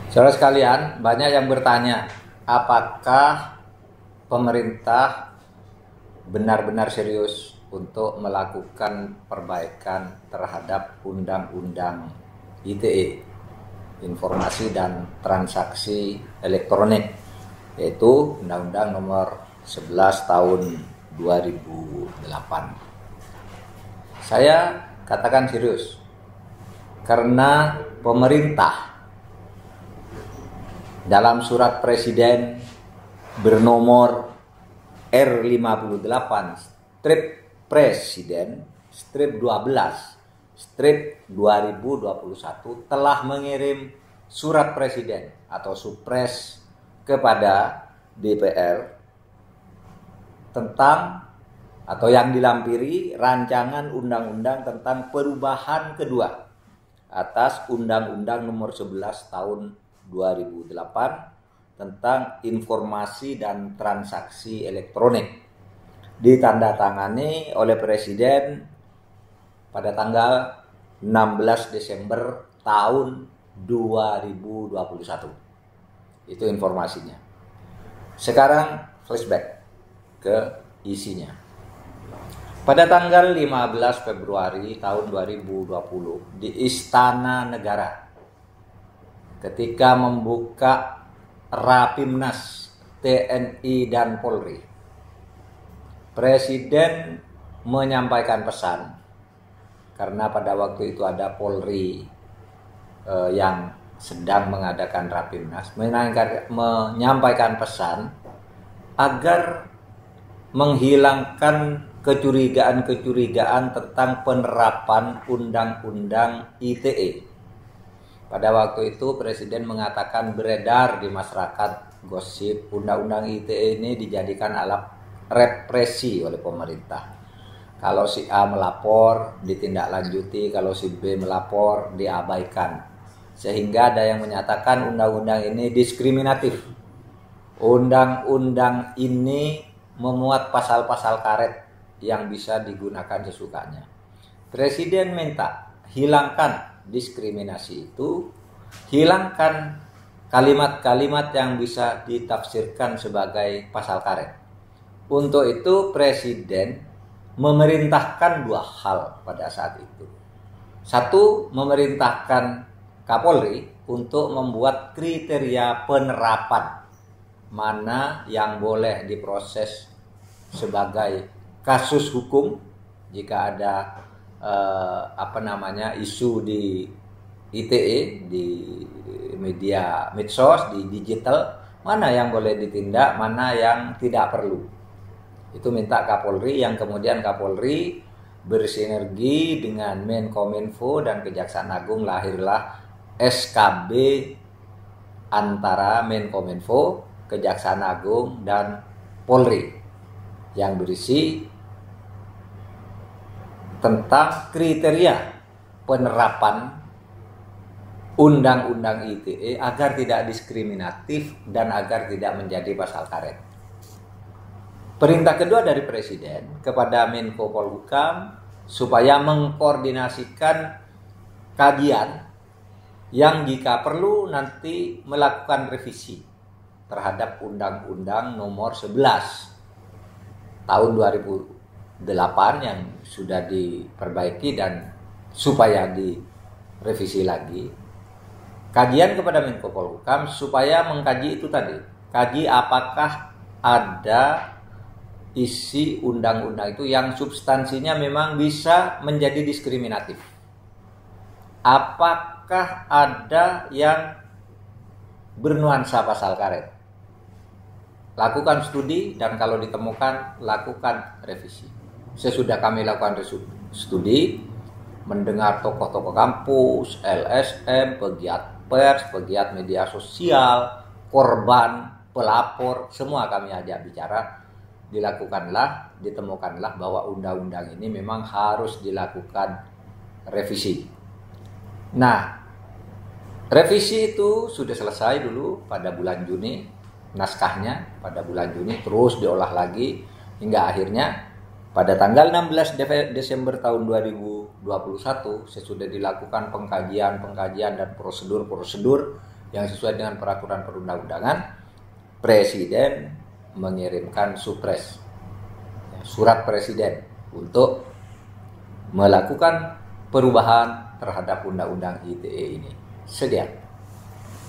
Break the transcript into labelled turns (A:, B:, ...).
A: Saudara sekalian, banyak yang bertanya, apakah pemerintah benar-benar serius untuk melakukan perbaikan terhadap Undang-Undang ITE, Informasi dan Transaksi Elektronik, yaitu Undang-Undang Nomor 11 Tahun 2008. Saya katakan serius, karena pemerintah dalam surat Presiden bernomor R58 strip Presiden strip 12 strip 2021 telah mengirim surat Presiden atau Supres kepada DPR tentang atau yang dilampiri rancangan undang-undang tentang perubahan kedua atas Undang-Undang Nomor 11 Tahun 2008 tentang informasi dan transaksi elektronik, ditandatangani oleh Presiden pada tanggal 16 Desember tahun 2021. Itu informasinya. Sekarang flashback ke isinya. Pada tanggal 15 Februari tahun 2020 di Istana Negara, ketika membuka Rapimnas TNI dan Polri, Presiden menyampaikan pesan, karena pada waktu itu ada Polri yang sedang mengadakan Rapimnas, menyampaikan pesan agar menghilangkan kecurigaan-kecurigaan tentang penerapan Undang-Undang ITE. Pada waktu itu Presiden mengatakan beredar di masyarakat gosip Undang-Undang ITE ini dijadikan alat represi oleh pemerintah. Kalau si A melapor ditindaklanjuti, kalau si B melapor diabaikan. Sehingga ada yang menyatakan undang-undang ini diskriminatif. Undang-undang ini memuat pasal-pasal karet yang bisa digunakan sesukanya. Presiden minta hilangkan diskriminasi itu, hilangkan kalimat-kalimat yang bisa ditafsirkan sebagai pasal karet. Untuk itu Presiden memerintahkan dua hal pada saat itu. Satu, memerintahkan Kapolri untuk membuat kriteria penerapan mana yang boleh diproses sebagai kasus hukum jika ada isu di ITE, di media medsos, di digital, mana yang boleh ditindak, mana yang tidak perlu. Itu minta Kapolri, yang kemudian Kapolri bersinergi dengan Menkominfo dan Kejaksaan Agung, lahirlah SKB antara Menkominfo, Kejaksaan Agung, dan Polri yang berisi tentang kriteria penerapan Undang-Undang ITE agar tidak diskriminatif dan agar tidak menjadi pasal karet. Perintah kedua dari Presiden kepada Menko Polhukam supaya mengkoordinasikan kajian yang jika perlu nanti melakukan revisi terhadap Undang-Undang Nomor 11 Tahun 2008 yang sudah diperbaiki dan supaya direvisi lagi. Kajian kepada Menko Polhukam supaya mengkaji itu tadi. Kaji apakah ada isi undang-undang itu yang substansinya memang bisa menjadi diskriminatif. Apakah ada yang bernuansa pasal karet? Lakukan studi dan kalau ditemukan lakukan revisi. Sesudah kami lakukan studi, mendengar tokoh-tokoh kampus, LSM, pegiat pers, pegiat media sosial, korban, pelapor, semua kami ajak bicara. Ditemukanlah bahwa undang-undang ini memang harus dilakukan revisi. Nah, revisi itu sudah selesai dulu pada bulan Juni, naskahnya pada bulan Juni, terus diolah lagi hingga akhirnya pada tanggal 16 Desember tahun 2021 sesudah dilakukan pengkajian dan prosedur yang sesuai dengan peraturan perundang-undangan, Presiden mengirimkan supres, surat Presiden untuk melakukan perubahan terhadap Undang-Undang ITE ini. Sekian.